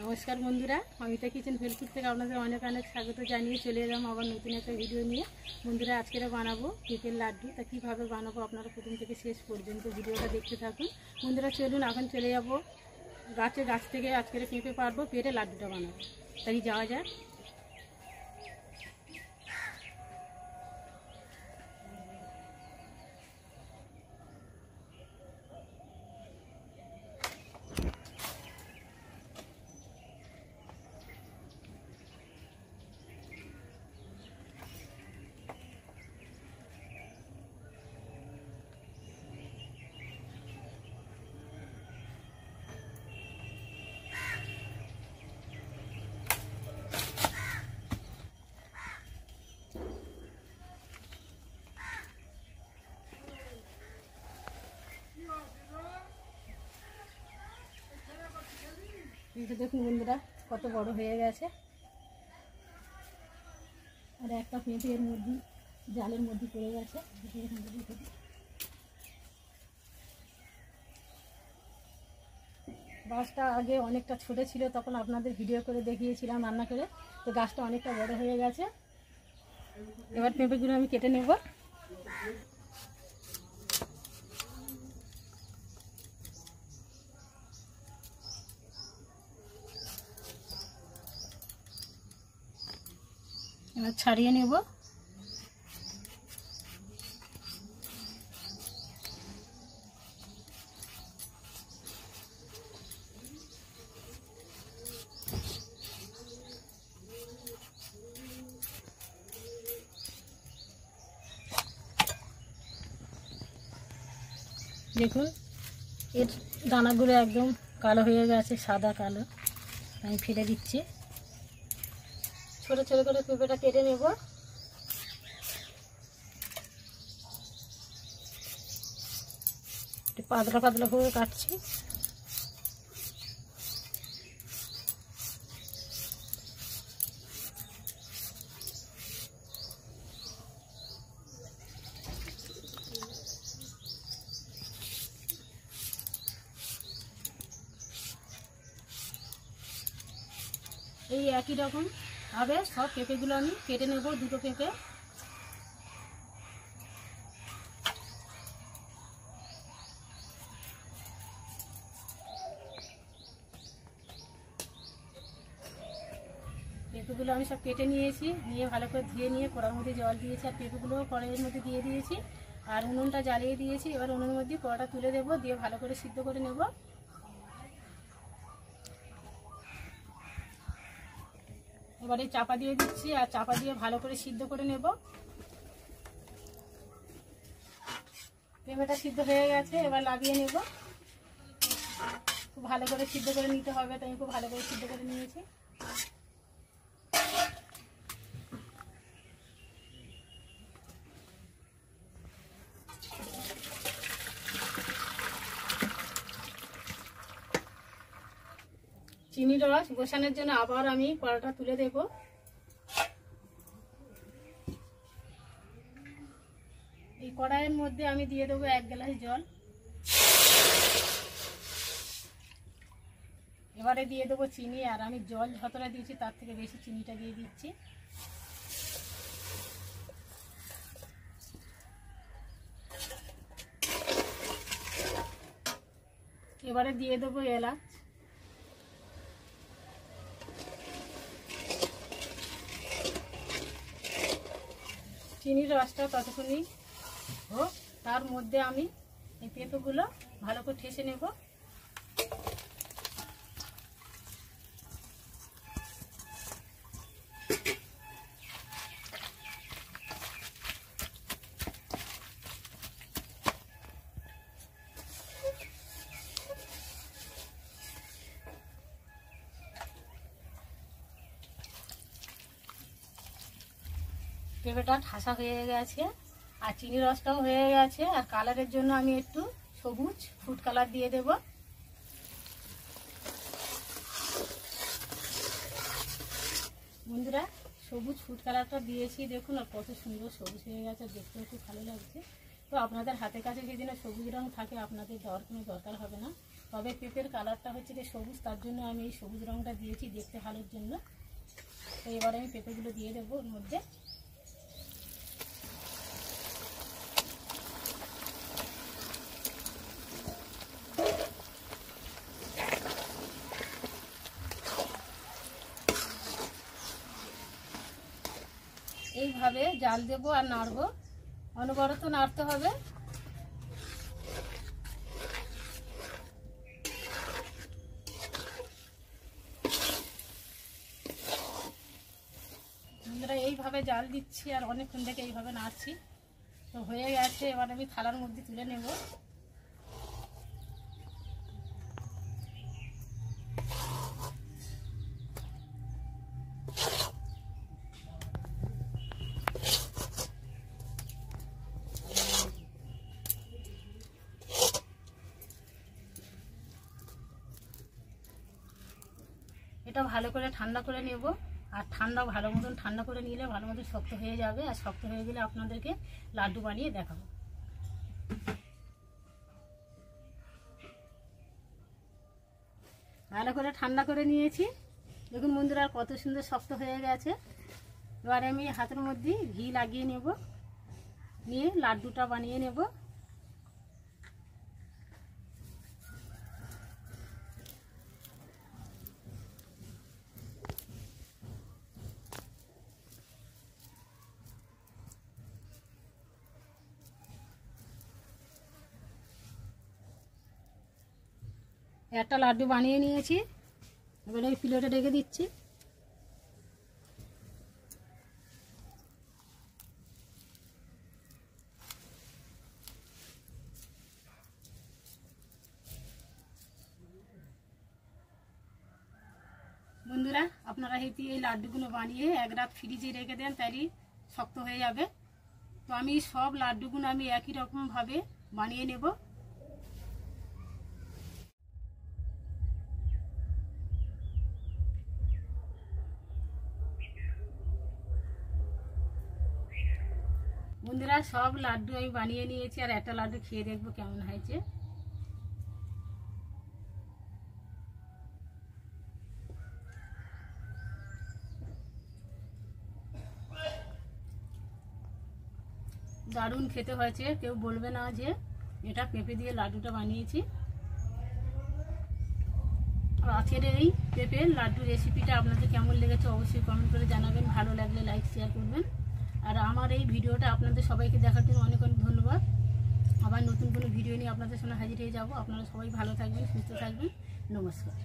নমস্কার বন্ধুরা, অমিতা কিচেন ভেলপুর থেকে আপনাদের অনেক অনেক স্বাগত জানিয়ে চলে এলাম আবার নতুন একটা ভিডিও নিয়ে। বন্ধুরা, আজকে বানাবো পেঁপের লাড্ডু। তা কীভাবে বানাবো আপনারা প্রথম থেকে শেষ পর্যন্ত ভিডিওটা দেখতে থাকুন। বন্ধুরা চলুন, এখন চলে যাব গাছ থেকে আজকের পেঁপে পারবো, পেরে লাড্ডুটা বানাবো। তাই যাওয়া যাক। এটা দেখুন বন্ধুরা, কত বড় হয়ে গেছে। আর একটা পেঁপে এর মধ্যে জালের মধ্যে পড়ে গেছে। গাছটা আগে অনেকটা ছোট ছিল, তখন আপনাদের ভিডিও করে দেখিয়েছিলাম রান্না করে। তো গাছটা অনেকটা বড় হয়ে গেছে। এবার পেঁপেগুলো আমি কেটে নেব। এবার ছাড়িয়ে নেব। দেখুন, এর দানাগুলো একদম কালো হয়ে গেছে, সাদা কালো। আমি ফেলে দিচ্ছি। ছোট ছোট করে পেঁপেটা কেটে নেব। পাতলা পাতলা করে কাটছি। এই একই রকম ভাবে সব পেঁপেগুলো আমি কেটে নেব। দুটো পেঁপে পেঁপেগুলো আমি সব কেটে নিয়েছি। নিয়ে ভালো করে ধুয়ে নিয়ে কড়ার মধ্যে জল দিয়েছি, আর পেঁপেগুলো কড়াইয়ের মধ্যে দিয়ে দিয়েছি। আর উনুনটা জ্বালিয়ে দিয়েছি। এবার উনুনের মধ্যে কড়াটা তুলে দেবো, দিয়ে ভালো করে সিদ্ধ করে নেব। এবারে চাপা দিয়ে দিচ্ছি, আর চাপা দিয়ে ভালো করে সিদ্ধ করে নেব। পেঁপেটা সিদ্ধ হয়ে গেছে, এবার লাগিয়ে নেব। খুব ভালো করে সিদ্ধ করে নিতে হবে, তাই খুব ভালো করে সিদ্ধ করে নিয়েছি। চিনির রস বসানোর জন্য আবার আমি কড়াটা তুলে দেব। এই কড়াইয়ের মধ্যে আমি দিয়ে দেবো 1 গ্লাস জল। এবারে দিয়ে দেবো চিনি, আর আমি জল যতটা দিয়েছি তার থেকে বেশি চিনিটা দিয়ে দিচ্ছি। এবারে দিয়ে দেবো এলাচ। চিনির রসটা ততক্ষণই হোক, তার মধ্যে আমি এই পেঁপেগুলো ভালো করে ঠেসে নেব। পেঁপেটা ঠাসা হয়ে গেছে, আর চিনি রসটাও হয়ে গেছে। আর কালারের জন্য আমি একটু সবুজ ফুড কালার দিয়ে দেব। বন্ধুরা, সবুজ ফুড কালারটা দিয়েছি, দেখুন আর কত সুন্দর সবুজ হয়ে গেছে, দেখতেও খুব ভালো লাগছে। তো আপনাদের হাতের কাছে যদি না সবুজ রং থাকে, আপনাদের দেওয়ার কোনো দরকার হবে না। তবে পেঁপের কালারটা হচ্ছে যে সবুজ, তার জন্য আমি এই সবুজ রঙটা দিয়েছি দেখতে ভালোর জন্য। তো এবার আমি পেঁপেগুলো দিয়ে দেবো ওর মধ্যে। এইভাবে জাল দেবো আর নাড়বো, অনবরত নাড়তে হবে। বন্ধুরা এইভাবে জাল দিচ্ছি আর অনেকক্ষণ থেকে এইভাবে নাড়ছি। তো হয়ে গেছে, এবার আমি থালার মধ্যে তুলে নেব। এটা ভালো করে ঠান্ডা করে নেব, আর ভালো মতন ঠান্ডা করে নিলে ভালো মতন শক্ত হয়ে যাবে। আর শক্ত হয়ে গেলে আপনাদেরকে লাড্ডু বানিয়ে দেখাবো। ভালো করে ঠান্ডা করে নিয়েছি, দেখুন বন্ধুরা কত সুন্দর শক্ত হয়ে গেছে। এবার আমি হাতের মধ্যে ঘি লাগিয়ে নেব, নিয়ে লাড্ডুটা বানিয়ে নেব। একটা লাড্ডু বানিয়ে নিয়েছি, এবার এই প্লেটে রেখে দিচ্ছি। বন্ধুরা আপনারা এই লাড্ডুগুলো বানিয়ে এক রাত ফ্রিজে রেখে দেন, তাইলে শক্ত হয়ে যাবে। তো আমি সব লাড্ডুগুলো আমি একই রকমভাবে বানিয়ে নেব। বন্ধুরা সব লাড্ডু আমি বানিয়ে নিয়েছি, আর একটা লাড্ডু খেয়ে দেখবো কেমন হয়েছে। দারুণ খেতে হয়েছে, কেউ বলবে না যে এটা পেঁপে দিয়ে লাড্ডুটা বানিয়েছি। আজকের এই পেঁপের লাড্ডু রেসিপিটা আপনাদের কেমন লেগেছে অবশ্যই কমেন্ট করে জানাবেন। ভালো লাগলে লাইক শেয়ার করবেন। আর আমার এই ভিডিওটা আপনাদের সবাইকে দেখার জন্য অনেক অনেক ধন্যবাদ। আবার নতুন কোনো ভিডিও নিয়ে আপনাদের সামনে হাজির হয়ে যাব। আপনারা সবাই ভালো থাকবেন, সুস্থ থাকবেন। নমস্কার।